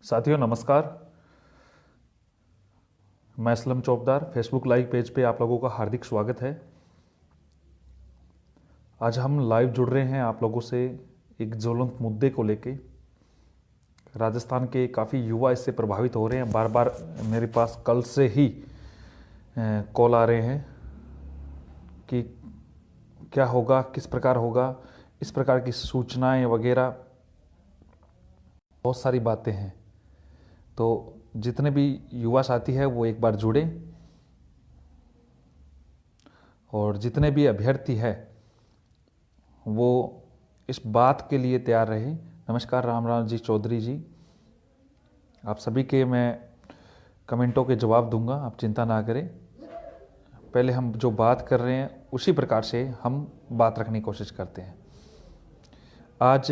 साथियों नमस्कार। मैं असलम चौबदार, फेसबुक लाइव पेज पे आप लोगों का हार्दिक स्वागत है। आज हम लाइव जुड़ रहे हैं आप लोगों से एक ज्वलंत मुद्दे को लेके। राजस्थान के काफ़ी युवा इससे प्रभावित हो रहे हैं। बार बार मेरे पास कल से ही कॉल आ रहे हैं कि क्या होगा, किस प्रकार होगा, इस प्रकार की सूचनाएं वगैरह बहुत सारी बातें हैं। तो जितने भी युवा साथी हैं वो एक बार जुड़े और जितने भी अभ्यर्थी हैं वो इस बात के लिए तैयार रहे। नमस्कार, राम जी चौधरी जी, आप सभी के मैं कमेंटों के जवाब दूंगा, आप चिंता ना करें। पहले हम जो बात कर रहे हैं उसी प्रकार से हम बात रखने की कोशिश करते हैं। आज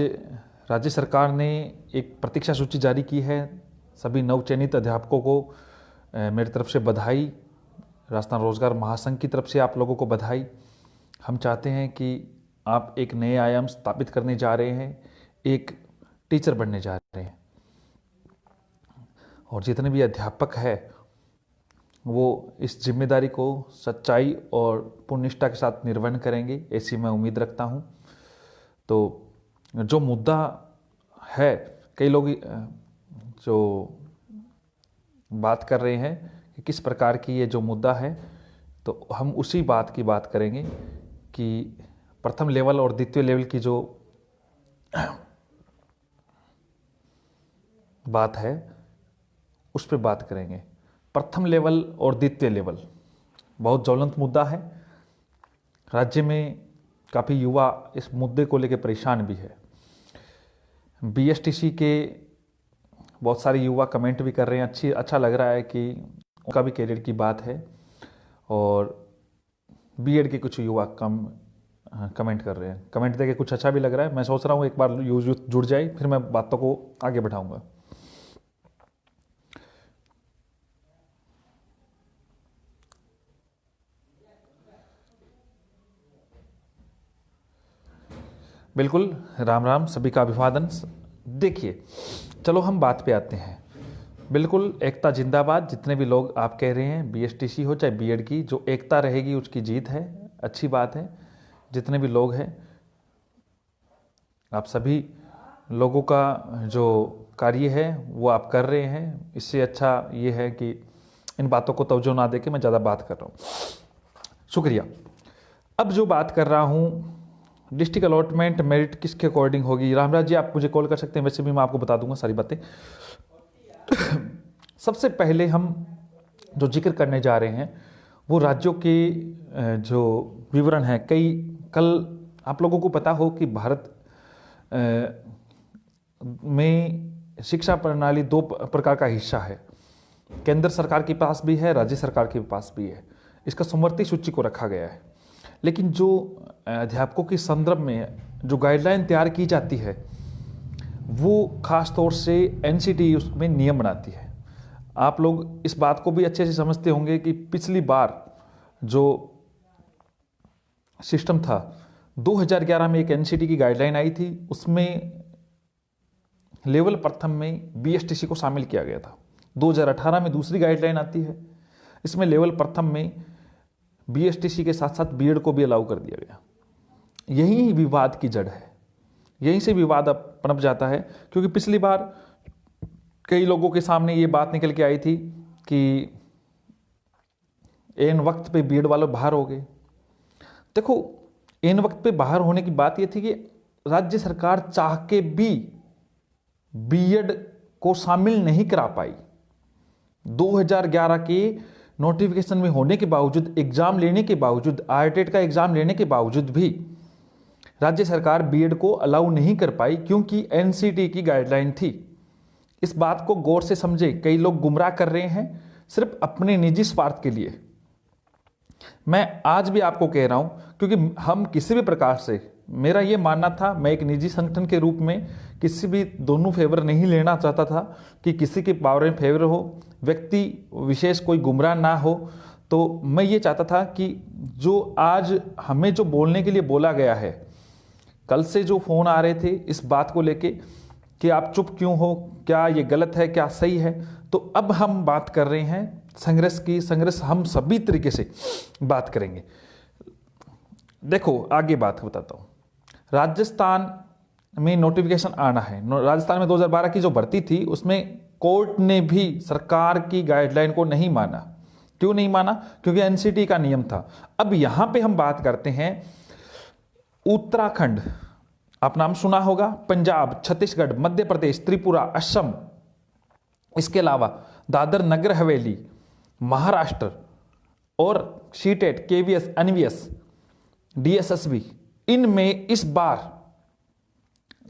राज्य सरकार ने एक प्रतीक्षा सूची जारी की है। सभी नवचयनित अध्यापकों को मेरी तरफ से बधाई, राजस्थान रोजगार महासंघ की तरफ से आप लोगों को बधाई। हम चाहते हैं कि आप एक नए आयाम स्थापित करने जा रहे हैं, एक टीचर बनने जा रहे हैं और जितने भी अध्यापक हैं वो इस जिम्मेदारी को सच्चाई और पूर्णनिष्ठा के साथ निर्वहन करेंगे, ऐसी मैं उम्मीद रखता हूँ। तो जो मुद्दा है, कई लोग जो बात कर रहे हैं कि किस प्रकार की ये जो मुद्दा है, तो हम उसी बात की बात करेंगे कि प्रथम लेवल और द्वितीय लेवल की जो बात है उस पर बात करेंगे। प्रथम लेवल और द्वितीय लेवल बहुत ज्वलंत मुद्दा है। राज्य में काफ़ी युवा इस मुद्दे को लेकर परेशान भी है। बीएसटीसी के बहुत सारे युवा कमेंट भी कर रहे हैं। अच्छा लग रहा है कि उनका भी कैरियर की बात है। और बीएड के कुछ युवा कमेंट कर रहे हैं। कमेंट देके कुछ अच्छा भी लग रहा है। मैं सोच रहा हूँ एक बार यूथ जुड़ जाए, फिर मैं बातों को आगे बढ़ाऊंगा। बिल्कुल, राम सभी का अभिवादन। देखिए, चलो हम बात पे आते हैं। बिल्कुल, एकता जिंदाबाद। जितने भी लोग आप कह रहे हैं, बीएसटीसी हो चाहे बीएड की, जो एकता रहेगी उसकी जीत है, अच्छी बात है। जितने भी लोग हैं, आप सभी लोगों का जो कार्य है वो आप कर रहे हैं। इससे अच्छा ये है कि इन बातों को तवज्जो ना देके मैं ज़्यादा बात कर रहा हूँ। शुक्रिया। अब जो बात कर रहा हूँ, डिस्ट्रिक्ट अलॉटमेंट मेरिट किसके अकॉर्डिंग होगी। रामराज जी आप मुझे कॉल कर सकते हैं, वैसे भी मैं आपको बता दूंगा सारी बातें। सबसे पहले हम जो जिक्र करने जा रहे हैं वो राज्यों के जो विवरण है। कल आप लोगों को पता हो कि भारत में शिक्षा प्रणाली दो प्रकार का हिस्सा है। केंद्र सरकार के पास भी है, राज्य सरकार के पास भी है। इसका समवर्ती सूची को रखा गया है। लेकिन जो अध्यापकों के संदर्भ में जो गाइडलाइन तैयार की जाती है वो खास तौर से एनसीटी उसमें नियम बनाती है। आप लोग इस बात को भी अच्छे से समझते होंगे कि पिछली बार जो सिस्टम था, 2011 में एक एनसीटी की गाइडलाइन आई थी, उसमें लेवल प्रथम में बीएसटीसी को शामिल किया गया था। 2018 में दूसरी गाइडलाइन आती है, इसमें लेवल प्रथम में बीएसटीसी के साथ साथ बीएड को भी अलाउ कर दिया गया। यही विवाद की जड़ है, यहीं से विवाद अब पनप जाता है। क्योंकि पिछली बार कई लोगों के सामने ये बात निकल के आई थी कि एन वक्त पे बीएड वाले बाहर हो गए। देखो, एन वक्त पे बाहर होने की बात ये थी कि राज्य सरकार चाह के भी बीएड को शामिल नहीं करा पाई। 2011 के नोटिफिकेशन में होने के बावजूद, एग्जाम लेने के बावजूद, आईटेट का एग्जाम लेने के बावजूद भी राज्य सरकार बीएड को अलाउ नहीं कर पाई, क्योंकि एनसीटी की गाइडलाइन थी। इस बात को गौर से समझे। कई लोग गुमराह कर रहे हैं सिर्फ अपने निजी स्वार्थ के लिए। मैं आज भी आपको कह रहा हूं, क्योंकि हम किसी भी प्रकार से, मेरा ये मानना था, मैं एक निजी संगठन के रूप में किसी भी दोनों फेवर नहीं लेना चाहता था कि किसी के पावर में फेवर हो, व्यक्ति विशेष कोई गुमराह ना हो। तो मैं ये चाहता था कि जो आज हमें जो बोलने के लिए बोला गया है, कल से जो फोन आ रहे थे इस बात को लेके कि आप चुप क्यों हो, क्या ये गलत है, क्या सही है। तो अब हम बात कर रहे हैं संघर्ष की। संघर्ष हम सभी तरीके से बात करेंगे। देखो आगे बात बताता हूँ। राजस्थान में नोटिफिकेशन आना है। राजस्थान में 2012 की जो भर्ती थी उसमें कोर्ट ने भी सरकार की गाइडलाइन को नहीं माना। क्यों नहीं माना? क्योंकि एनसीटी का नियम था। अब यहां पे हम बात करते हैं उत्तराखंड, आप नाम सुना होगा, पंजाब, छत्तीसगढ़, मध्य प्रदेश, त्रिपुरा, असम, इसके अलावा दादर नगर हवेली, महाराष्ट्र और सीटेट, केवीएस, एनवीएस, डीएसएसबी, इनमें इस बार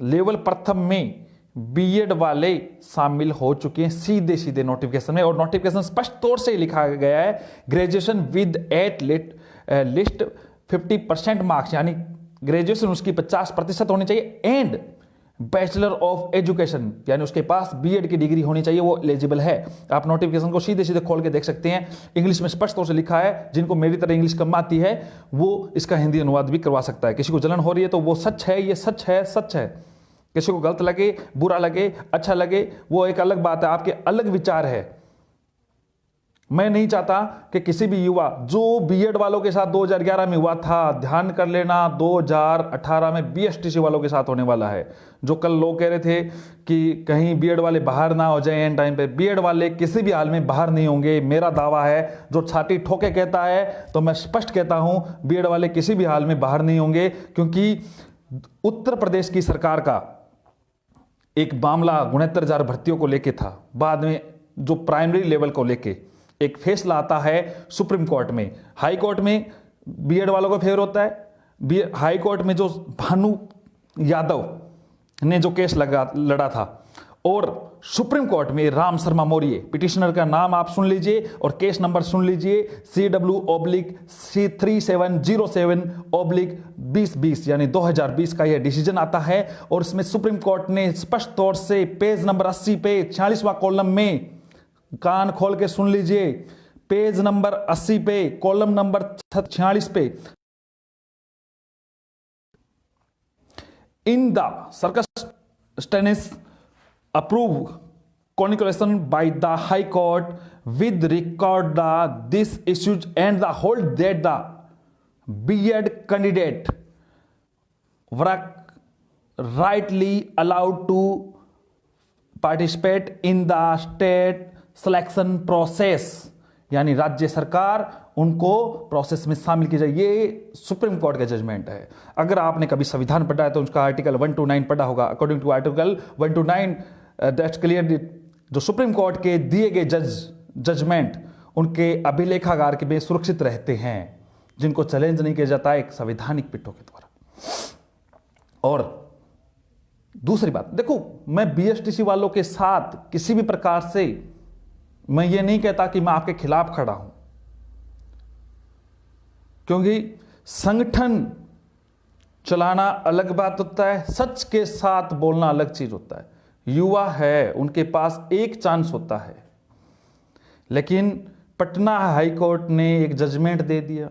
लेवल प्रथम में बीएड वाले शामिल हो चुके हैं सीधे सीधे नोटिफिकेशन में। और नोटिफिकेशन स्पष्ट तौर से लिखा गया है graduation with at least 50% marks, यानी ग्रेजुएशन उसकी 50% होनी चाहिए, एंड बैचलर ऑफ एजुकेशन, यानी उसके पास बीएड की डिग्री होनी चाहिए, वो एलिजिबल है। आप नोटिफिकेशन को सीधे सीधे खोल के देख सकते हैं। इंग्लिश में स्पष्ट तौर से लिखा है। जिनको मेरी तरह इंग्लिश कम आती है वो इसका हिंदी अनुवाद भी करवा सकता है। किसी को जलन हो रही है तो वो सच है, ये सच है, सच है। किसी को गलत लगे, बुरा लगे, अच्छा लगे, वो एक अलग बात है, आपके अलग विचार है। मैं नहीं चाहता कि किसी भी युवा, जो बीएड वालों के साथ 2011 में हुआ था, ध्यान कर लेना 2018 में बीएसटीसी वालों के साथ होने वाला है। जो कल लोग कह रहे थे कि कहीं बीएड वाले बाहर ना हो जाएं एंड टाइम पे, बीएड वाले किसी भी हाल में बाहर नहीं होंगे, मेरा दावा है। जो छाती ठोके कहता है तो मैं स्पष्ट कहता हूं, बीएड वाले किसी भी हाल में बाहर नहीं होंगे। क्योंकि उत्तर प्रदेश की सरकार का एक मामला 69,000 भर्तियों को लेके था, बाद में जो प्राइमरी लेवल को लेके एक फैसला आता है सुप्रीम कोर्ट में। हाई कोर्ट में बीएड वालों का फेवर होता है। हाई कोर्ट में जो भानु यादव ने जो केस लड़ा था, और सुप्रीम कोर्ट में राम शर्मा मौर्य, पिटिशनर का नाम आप सुन लीजिए और केस नंबर सुन लीजिए, CW/C3707/2020, यानी 2020 का यह डिसीजन आता है। और इसमें सुप्रीम कोर्ट ने स्पष्ट तौर से पेज नंबर 80 पे 46वां कॉलम में, कान खोल के सुन लीजिए, पेज नंबर 80 पे कॉलम नंबर 46 पे, in the circumstances approved conclusion by the High Court with regard this issues and the hold that the B.Ed candidate were rightly allowed to participate in the state selection process, यानी राज्य सरकार उनको process में शामिल की जाए। ये supreme court का जजमेंट है। अगर आपने कभी संविधान पढ़ा है तो उसका आर्टिकल 129 पढ़ा होगा। According to article 129 that's clear, जो सुप्रीम कोर्ट के दिए गए जजमेंट उनके अभिलेखागार के में सुरक्षित रहते हैं, जिनको चैलेंज नहीं किया जाता एक संवैधानिक पीठों के द्वारा। और दूसरी बात, देखो मैं बीएसटीसी वालों के साथ किसी भी प्रकार से, मैं ये नहीं कहता कि मैं आपके खिलाफ खड़ा हूं, क्योंकि संगठन चलाना अलग बात होता है, सच के साथ बोलना अलग चीज होता है। युवा है, उनके पास एक चांस होता है, लेकिन पटना हाई कोर्ट ने एक जजमेंट दे दिया,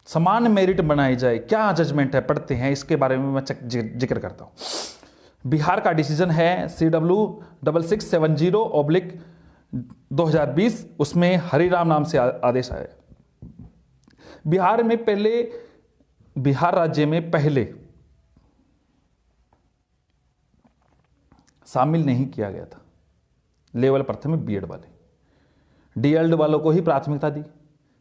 समान मेरिट बनाई जाए। क्या जजमेंट है, पढ़ते हैं, इसके बारे में मैं जिक्र करता हूं। बिहार का डिसीजन है CW6670/2020, उसमें हरिराम नाम से आदेश आया। बिहार में पहले, बिहार राज्य में पहले शामिल नहीं किया गया था लेवल प्रथम में बीएड वाले, डीएलएड वालों को ही प्राथमिकता दी।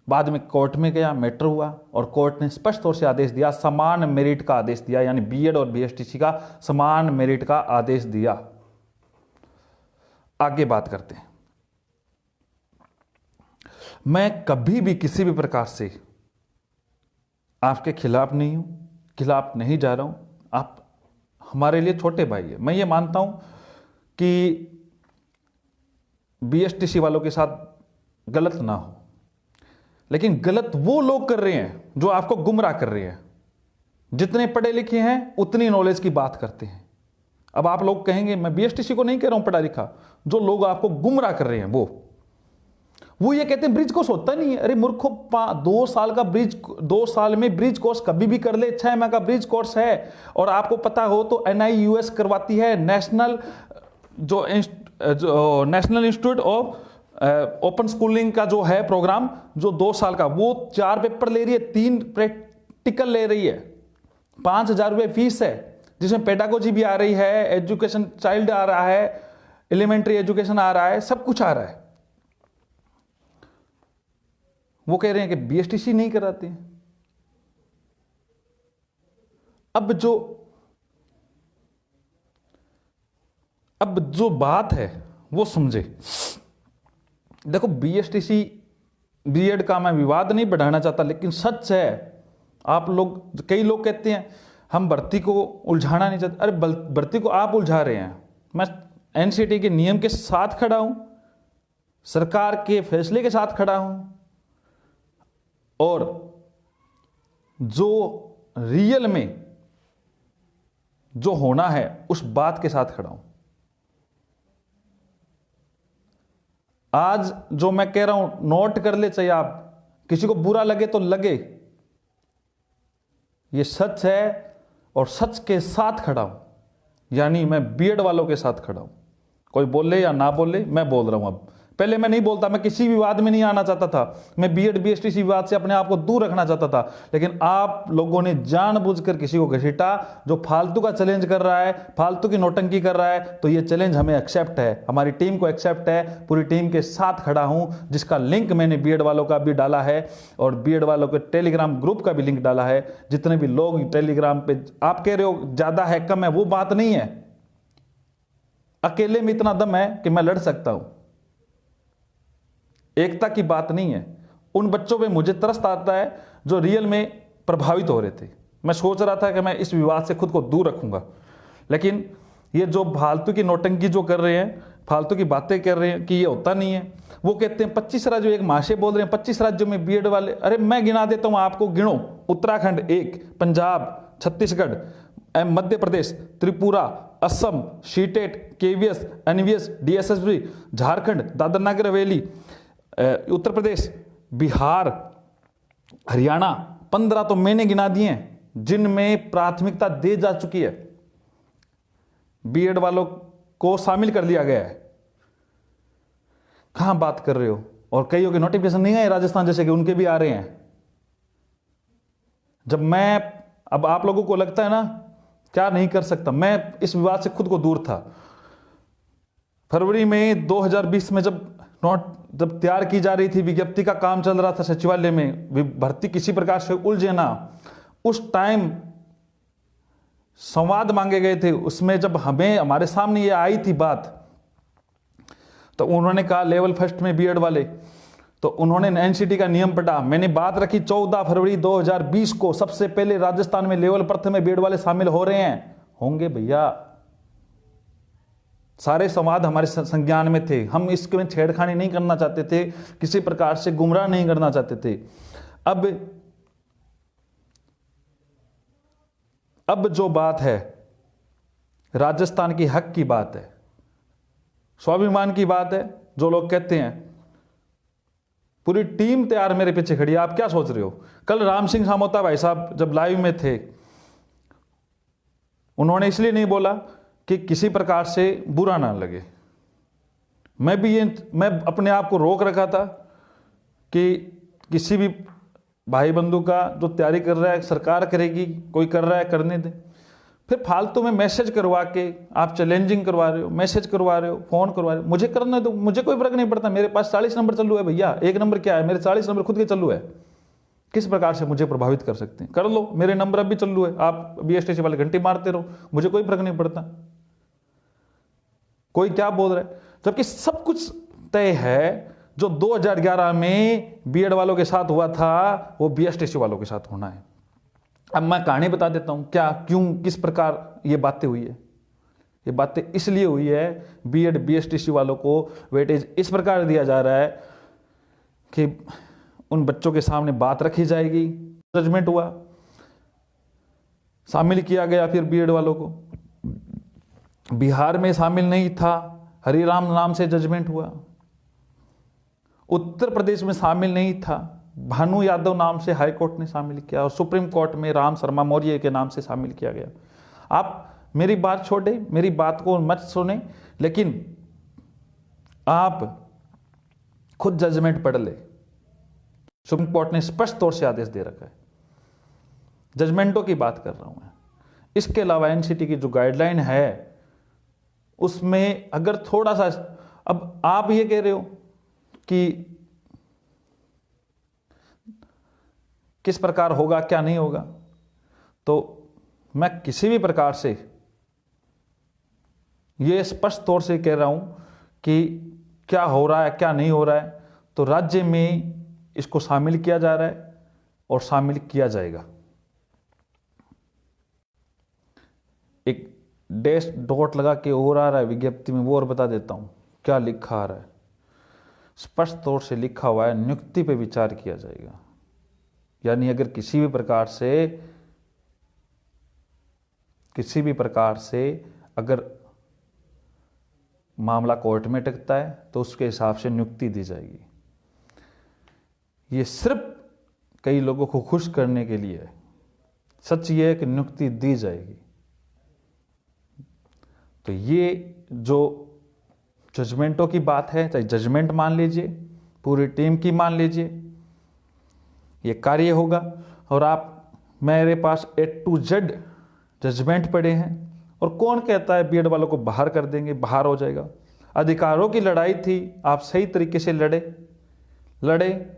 बाद में कोर्ट में गया, मैटर हुआ और कोर्ट ने स्पष्ट तौर से आदेश दिया, समान मेरिट का आदेश दिया, यानी बीएड और बीएसटीसी का समान मेरिट का आदेश दिया। आगे बात करते हैं। मैं कभी भी किसी भी प्रकार से आपके खिलाफ नहीं हूं, खिलाफ नहीं जा रहा हूं। आप हमारे लिए छोटे भाई है। मैं ये मानता हूं कि बीएसटीसी वालों के साथ गलत ना हो, लेकिन गलत वो लोग कर रहे हैं जो आपको गुमराह कर रहे हैं। जितने पढ़े लिखे हैं उतनी नॉलेज की बात करते हैं। अब आप लोग कहेंगे, मैं बीएसटीसी को नहीं कह रहा हूं पढ़ा लिखा, जो लोग आपको गुमराह कर रहे हैं वो ये कहते हैं ब्रिज कोर्स होता नहीं है। अरे मूर्खो, 2 साल का ब्रिज, 2 साल में ब्रिज कोर्स कभी भी कर ले, 6 माह का ब्रिज कोर्स है। और आपको पता हो तो NIUS करवाती है, national national institute of open schooling का जो है प्रोग्राम, जो 2 साल का, वो 4 पेपर ले रही है, 3 प्रैक्टिकल ले रही है, 5,000 रुपये फीस है, जिसमें पेडागोजी भी आ रही है, एजुकेशन चाइल्ड आ रहा है, एलिमेंट्री एजुकेशन आ रहा है, सब कुछ आ रहा है। वो कह रहे हैं कि BSTC नहीं कराते हैं। अब जो बात है वो समझे। देखो, BSTC B.Ed का मैं विवाद नहीं बढ़ाना चाहता, लेकिन सच है, आप लोग, कई लोग कहते हैं हम भर्ती को उलझाना नहीं चाहते। अरे भर्ती को आप उलझा रहे हैं। मैं NCT के नियम के साथ खड़ा हूं, सरकार के फैसले के साथ खड़ा हूं, और जो रियल में जो होना है उस बात के साथ खड़ा हूं। आज जो मैं कह रहा हूं नोट कर ले, चाहिए आप, किसी को बुरा लगे तो लगे, ये सच है और सच के साथ खड़ा हूं। यानी मैं B.Ed वालों के साथ खड़ा हूं। कोई बोले या ना बोले, मैं बोल रहा हूं। अब पहले मैं नहीं बोलता, मैं किसी विवाद में नहीं आना चाहता था, मैं B.Ed BSTC विवाद से अपने आप को दूर रखना चाहता था, लेकिन आप लोगों ने जानबूझकर किसी को घसीटा जो फालतू का चैलेंज कर रहा है, फालतू की नौटंकी कर रहा है। तो ये चैलेंज हमें एक्सेप्ट है, हमारी टीम को एक्सेप्ट है, पूरी टीम के साथ खड़ा हूं, जिसका लिंक मैंने B.Ed वालों का भी डाला है और B.Ed वालों के टेलीग्राम ग्रुप का भी लिंक डाला है। जितने भी लोग टेलीग्राम पे, आप कह रहे हो ज्यादा है कम है, वो बात नहीं है। अकेले में इतना दम है कि मैं लड़ सकता हूं, एकता की बात नहीं है। उन बच्चों पे मुझे तरस आता है जो रियल में प्रभावित हो रहे थे। मैं सोच रहा था कि मैं इस विवाद से खुद को दूर रखूंगा, लेकिन ये जो फालतू की नौटंकी जो कर रहे हैं, फालतू की बातें कर रहे हैं कि ये होता नहीं है। वो कहते हैं 25 राज्यों, एक महाशय बोल रहे हैं 25 राज्यों में B.Ed वाले। अरे मैं गिना देता हूं आपको, गिनो। Uttarakhand 1, Punjab, Chhattisgarh, Madhya Pradesh, Tripura, Assam, CTET, KVS, NVS, DSSB, Jharkhand, Dadar Nagar Haveli, Uttar प्रदेश, बिहार, हरियाणा, 15 तो मैंने गिना दिए हैं जिनमें प्राथमिकता दे जा चुकी है, B.Ed वालों को शामिल कर लिया गया है। कहां बात कर रहे हो? और कईयों के नोटिफिकेशन नहीं आए, राजस्थान जैसे कि उनके भी आ रहे हैं। अब आप लोगों को लगता है ना क्या नहीं कर सकता, मैं इस विवाद से खुद को दूर था। फरवरी में 2020 में जब तैयार की जा रही थी, विज्ञप्ति का काम चल रहा था सचिवालय में, भर्ती किसी प्रकार से उलझे ना, उस टाइम संवाद मांगे गए थे। उसमें जब हमारे सामने ये आई थी बात, तो उन्होंने कहा लेवल फर्स्ट में B.Ed वाले, तो उन्होंने NCT का नियम पढ़ा। मैंने बात रखी 14 फरवरी 2020 को, सबसे पहले राजस्थान में लेवल प्रथम में B.Ed वाले शामिल हो रहे हैं, होंगे भैया। सारे संवाद हमारे संज्ञान में थे, हम इसमें छेड़खानी नहीं करना चाहते थे, किसी प्रकार से गुमराह नहीं करना चाहते थे। अब जो बात है राजस्थान की हक की बात है, स्वाभिमान की बात है। जो लोग कहते हैं पूरी टीम तैयार मेरे पीछे खड़ी है, आप क्या सोच रहे हो? कल राम सिंह सामोता भाई साहब जब लाइव में थे, उन्होंने इसलिए नहीं बोला कि किसी प्रकार से बुरा ना लगे। मैं अपने आप को रोक रखा था कि किसी भी भाई बंधु का जो तैयारी कर रहा है, सरकार करेगी, कोई कर रहा है करने दे। फिर फालतू में मैसेज करवा के आप चैलेंजिंग करवा रहे हो, मैसेज करवा रहे हो, फोन करवा रहे हो, मुझे करने दो, मुझे कोई फर्क नहीं पड़ता। मेरे पास 40 नंबर चालू है भैया, 1 नंबर क्या है, मेरे 40 नंबर खुद के चालू है। किस प्रकार से मुझे प्रभावित कर सकते हैं? कर लो, मेरे नंबर अब भी चालू है, आप BSTC वाले घंटी मारते रहो, मुझे कोई फर्क नहीं पड़ता। कोई क्या बोल रहा है, जबकि सब कुछ तय है। जो 2011 में B.Ed वालों के साथ हुआ था, वो BSTC वालों के साथ होना है। अब मैं कहानी बता देता हूं, क्या, क्यों, किस प्रकार ये बातें हुई है। ये बातें इसलिए हुई है, B.Ed BSTC वालों को वेटेज इस प्रकार दिया जा रहा है कि उन बच्चों के सामने बात रखी जाएगी। जजमेंट हुआ, शामिल किया गया फिर B.Ed वालों को। बिहार में शामिल नहीं था, हरिराम नाम से जजमेंट हुआ। उत्तर प्रदेश में शामिल नहीं था, भानु यादव नाम से हाई कोर्ट ने शामिल किया और सुप्रीम कोर्ट में राम शर्मा मौर्य के नाम से शामिल किया गया। आप मेरी बात छोड़े, मेरी बात को मत सुने, लेकिन आप खुद जजमेंट पढ़ ले। सुप्रीम कोर्ट ने स्पष्ट तौर से आदेश दे रखा है, जजमेंटों की बात कर रहा हूं मैं। इसके अलावा एनसीटी की जो गाइडलाइन है उसमें अगर थोड़ा सा, अब आप ये कह रहे हो कि किस प्रकार होगा क्या नहीं होगा, तो मैं किसी भी प्रकार से ये स्पष्ट तौर से कह रहा हूं कि क्या हो रहा है क्या नहीं हो रहा है, तो राज्य में इसको शामिल किया जा रहा है और शामिल किया जाएगा। एक डैश डॉट लगा के और आ रहा है विज्ञप्ति में, वो और बता देता हूं क्या लिखा आ रहा है। स्पष्ट तौर से लिखा हुआ है नियुक्ति पे विचार किया जाएगा। यानी अगर किसी भी प्रकार से अगर मामला कोर्ट में टिकता है तो उसके हिसाब से नियुक्ति दी जाएगी। ये सिर्फ कई लोगों को खुश करने के लिए है। सच ये है कि नियुक्ति दी जाएगी। तो ये जो जजमेंटों की बात है, चाहे जजमेंट मान लीजिए, पूरी टीम की मान लीजिए, ये कार्य होगा। और आप मेरे पास A to Z जजमेंट पड़े हैं। और कौन कहता है बीएड वालों को बाहर कर देंगे, बाहर हो जाएगा। अधिकारों की लड़ाई थी, आप सही तरीके से लड़े।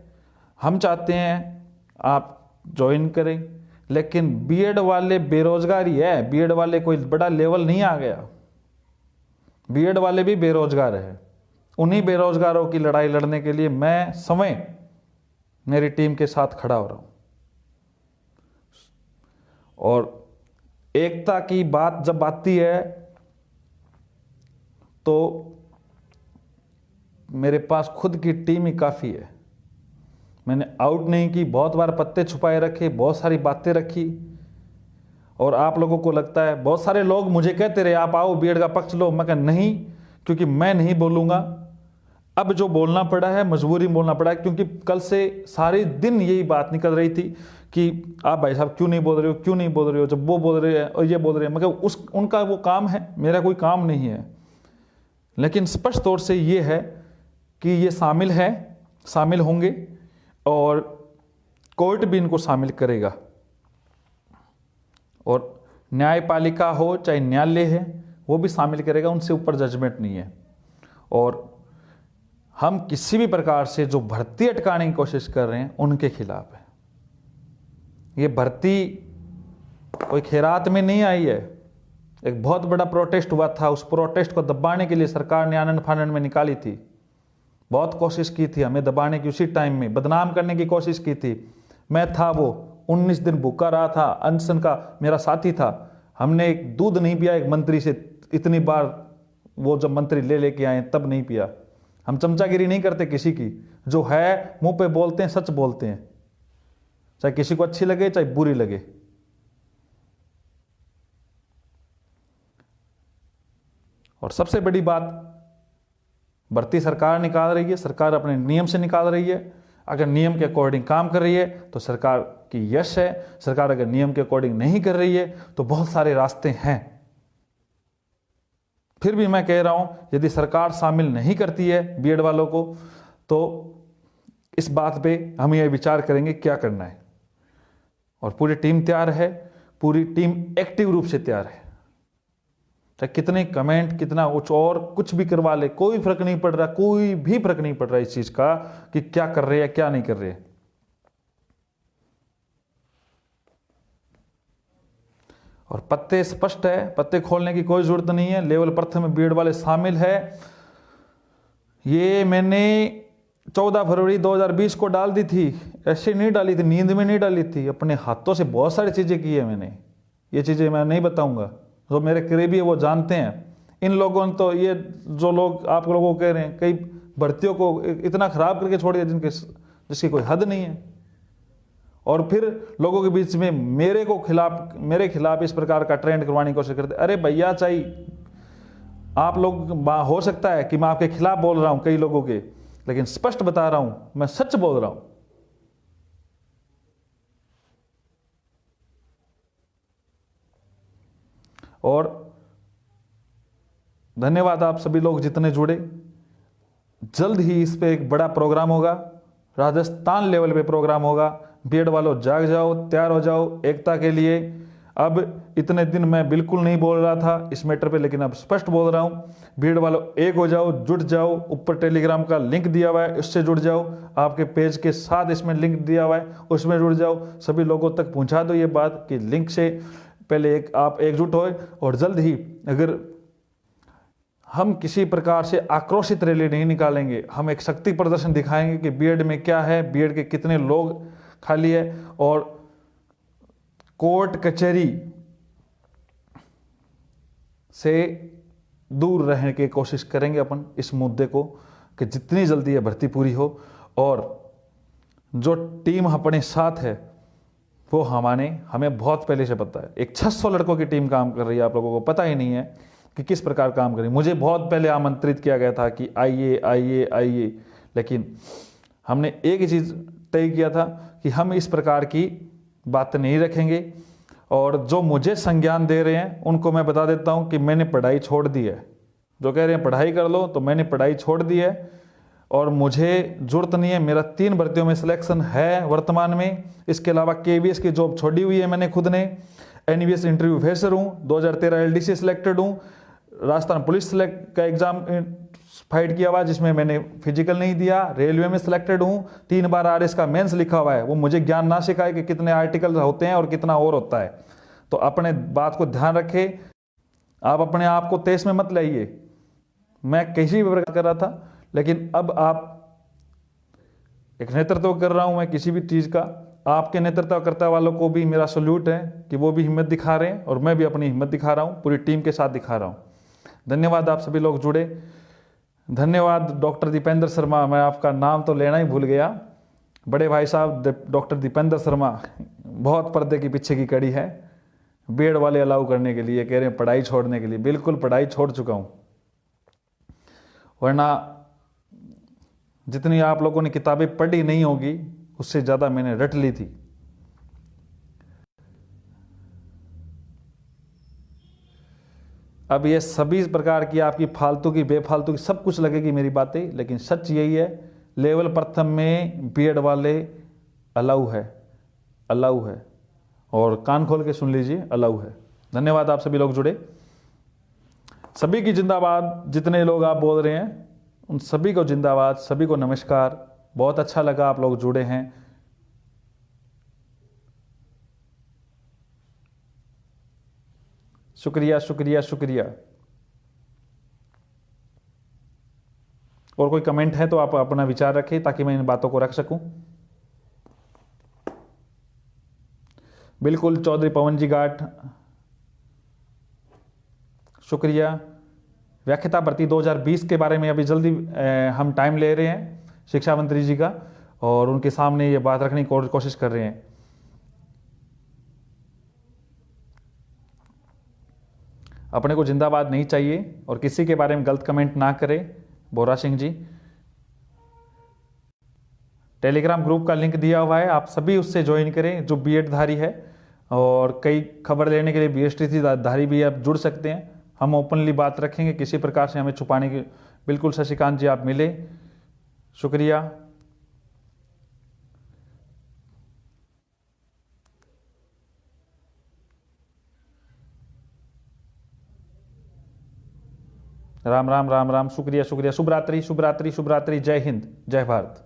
हम चाहते हैं आप ज्वाइन करें, लेकिन बीएड वाले बेरोजगार ही है। बीएड वाले कोई बड़ा लेवल नहीं आ गया, बीएड वाले भी बेरोजगार है। उन्हीं बेरोजगारों की लड़ाई लड़ने के लिए मैं समय मेरी टीम के साथ खड़ा हो रहा हूं। और एकता की बात जब आती है तो मेरे पास खुद की टीम ही काफी है। मैंने आउट नहीं की, बहुत बार पत्ते छुपाए रखे, बहुत सारी बातें रखी। और आप लोगों को लगता है, बहुत सारे लोग मुझे कहते रहे आप आओ बीएड का पक्ष लो। मैं कहा नहीं, क्योंकि मैं नहीं बोलूंगा। अब जो बोलना पड़ा है मजबूरी में बोलना पड़ा है, क्योंकि कल से सारे दिन यही बात निकल रही थी कि आप भाई साहब क्यों नहीं बोल रहे हो, क्यों नहीं बोल रहे हो, जब वो बोल रहे हैं और ये बोल रहे हैं। मगर उनका वो काम है, मेरा कोई काम नहीं है। लेकिन स्पष्ट तौर से ये है कि ये शामिल होंगे और कोर्ट भी इनको शामिल करेगा। और न्यायपालिका हो चाहे न्यायालय है वो भी शामिल करेगा, उनसे ऊपर जजमेंट नहीं है। और हम किसी भी प्रकार से जो भर्ती अटकाने की कोशिश कर रहे हैं उनके खिलाफ है। ये भर्ती कोई खैरात में नहीं आई है। एक बहुत बड़ा प्रोटेस्ट हुआ था, उस प्रोटेस्ट को दबाने के लिए सरकार ने आनंद फानंद में निकाली थी। बहुत कोशिश की थी हमें दबाने की, उसी टाइम में बदनाम करने की कोशिश की थी। मैं था वो 19 दिन भूखा रहा था, अनशन का मेरा साथी था। हमने एक दूध नहीं पिया एक मंत्री से इतनी बार, वो जब मंत्री लेके आए तब नहीं पिया। हम चमचागिरी नहीं करते किसी की, जो है मुंह पे बोलते हैं, सच बोलते हैं, चाहे किसी को अच्छी लगे चाहे बुरी लगे। और सबसे बड़ी बात, भर्ती सरकार निकाल रही है, सरकार अपने नियम से निकाल रही है। अगर नियम के अकॉर्डिंग काम कर रही है तो सरकार की यश है। सरकार अगर नियम के अकॉर्डिंग नहीं कर रही है तो बहुत सारे रास्ते हैं। फिर भी मैं कह रहा हूं, यदि सरकार शामिल नहीं करती है बीएड वालों को तो इस बात पे हम ये विचार करेंगे क्या करना है। और पूरी टीम तैयार है, पूरी टीम एक्टिव रूप से तैयार है। चाहे कितने कमेंट, कितना और कुछ भी करवा ले, कोई फर्क नहीं पड़ रहा, कोई भी फर्क नहीं पड़ रहा इस चीज का कि क्या कर रहे हैं क्या नहीं कर रहे। और पत्ते स्पष्ट है, पत्ते खोलने की कोई जरूरत नहीं है। लेवल प्रथम में बीएड वाले शामिल है। ये मैंने 14 फरवरी 2020 को डाल दी थी, ऐसे नहीं डाली थी, नींद में नहीं डाली थी, अपने हाथों से बहुत सारी चीजें की है मैंने। ये चीजें मैं नहीं बताऊंगा, जो मेरे करीबी है वो जानते हैं। इन लोगों ने तो, ये जो लोग आप लोगों को कह रहे हैं, कई भर्तियों को इतना खराब करके छोड़ दिया जिसकी कोई हद नहीं है। और फिर लोगों के बीच में मेरे खिलाफ इस प्रकार का ट्रेंड करवाने की कोशिश करते। अरे भैया, चाहिए आप लोग, हो सकता है कि मैं आपके खिलाफ बोल रहा हूं कई लोगों के, लेकिन स्पष्ट बता रहा हूं, मैं सच बोल रहा हूं। और धन्यवाद आप सभी लोग जितने जुड़े। जल्द ही इस पे एक बड़ा प्रोग्राम होगा, राजस्थान लेवल पे प्रोग्राम होगा। बीएड वालों जाग जाओ, तैयार हो जाओ एकता के लिए। अब इतने दिन मैं बिल्कुल नहीं बोल रहा था इस मैटर पे, लेकिन अब स्पष्ट बोल रहा हूं। बीएड वालों एक हो जाओ, जुट जाओ। ऊपर टेलीग्राम का लिंक दिया हुआ है, उससे जुड़ जाओ। आपके पेज के साथ इसमें लिंक दिया हुआ है, उसमें जुड़ जाओ। सभी लोगों तक पहुंचा दो ये बात कि लिंक से पहले आप एकजुट होए। और जल्द ही अगर हम किसी प्रकार से आक्रोशित रैली नहीं निकालेंगे, हम एक शक्ति प्रदर्शन दिखाएंगे कि बीएड में क्या है, बीएड के कितने लोग खाली है। और कोर्ट कचहरी से दूर रहने की कोशिश करेंगे अपन इस मुद्दे को, कि जितनी जल्दी ये भर्ती पूरी हो। और जो टीम अपने साथ है वो हमें बहुत पहले से पता है। एक 600 लड़कों की टीम काम कर रही है, आप लोगों को पता ही नहीं है कि किस प्रकार काम करें। मुझे बहुत पहले आमंत्रित किया गया था कि आइए आइए आइए, लेकिन हमने एक ही चीज़ तय किया था कि हम इस प्रकार की बातें नहीं रखेंगे। और जो मुझे संज्ञान दे रहे हैं उनको मैं बता देता हूं कि मैंने पढ़ाई छोड़ दी है। जो कह रहे हैं पढ़ाई कर लो, तो मैंने पढ़ाई छोड़ दी है और मुझे जरूरत नहीं है। मेरा 3 भर्तियों में सिलेक्शन है वर्तमान में। इसके अलावा केवीएस की जॉब छोड़ी हुई है मैंने खुद ने। एनवीएस इंटरव्यू फेसर हूँ, 2013 एलडीसी सिलेक्टेड हूँ। राजस्थान पुलिस सेलेक्ट का एग्जाम फाइट किया हुआ जिसमें मैंने फिजिकल नहीं दिया। रेलवे में सिलेक्टेड हूँ, 3 बार आरएस का मेंस लिखा हुआ है। वो मुझे ज्ञान ना सिखाए कि कितने आर्टिकल होते हैं और कितना और होता है। तो अपने बात को ध्यान रखे, आप अपने आप को तेज में मत लाइए। मैं किसी भी प्रकार कर रहा था, लेकिन अब आप एक नेतृत्व कर रहा हूं मैं किसी भी चीज का। आपके नेतृत्व करता वालों को भी मेरा सल्यूट है कि वो भी हिम्मत दिखा रहे हैं और मैं भी अपनी हिम्मत दिखा रहा हूं, पूरी टीम के साथ दिखा रहा हूं। धन्यवाद आप सभी लोग जुड़े। धन्यवाद डॉक्टर दीपेंद्र शर्मा, मैं आपका नाम तो लेना ही भूल गया। बड़े भाई साहब डॉक्टर दीपेंद्र शर्मा बहुत पर्दे की पीछे की कड़ी है। बीएड वाले अलाउ करने के लिए कह रहे हैं, पढ़ाई छोड़ने के लिए। बिल्कुल पढ़ाई छोड़ चुका हूं, वरना जितनी आप लोगों ने किताबें पढ़ी नहीं होगी उससे ज्यादा मैंने रट ली थी। अब ये सभी प्रकार की आपकी फालतू की बेफालतू की सब कुछ लगेगी मेरी बातें, लेकिन सच यही है, लेवल प्रथम में बीएड वाले अलाउ है, अलाउ है। और कान खोल के सुन लीजिए, अलाउ है। धन्यवाद आप सभी लोग जुड़े। सभी की जिंदाबाद। जितने लोग आप बोल रहे हैं उन सभी को जिंदाबाद, सभी को नमस्कार। बहुत अच्छा लगा आप लोग जुड़े हैं। शुक्रिया शुक्रिया शुक्रिया। और कोई कमेंट है तो आप अपना विचार रखें ताकि मैं इन बातों को रख सकूं। बिल्कुल चौधरी पवन जी घाट, शुक्रिया। व्याख्याता भर्ती 2020 के बारे में अभी जल्दी हम टाइम ले रहे हैं शिक्षा मंत्री जी का, और उनके सामने ये बात रखने की कोशिश कर रहे हैं। अपने को जिंदाबाद नहीं चाहिए और किसी के बारे में गलत कमेंट ना करें। बोरा सिंह जी, टेलीग्राम ग्रुप का लिंक दिया हुआ है, आप सभी उससे ज्वाइन करें जो बीएड धारी है। और कई खबर लेने के लिए बीएसटीसी धारी भी आप जुड़ सकते हैं। हम ओपनली बात रखेंगे, किसी प्रकार से हमें छुपाने की। बिल्कुल शशिकांत जी आप मिले, शुक्रिया। राम राम राम राम, शुक्रिया शुक्रिया। शुभ रात्रि शुभ रात्रि शुभ रात्रि। जय हिंद, जय भारत।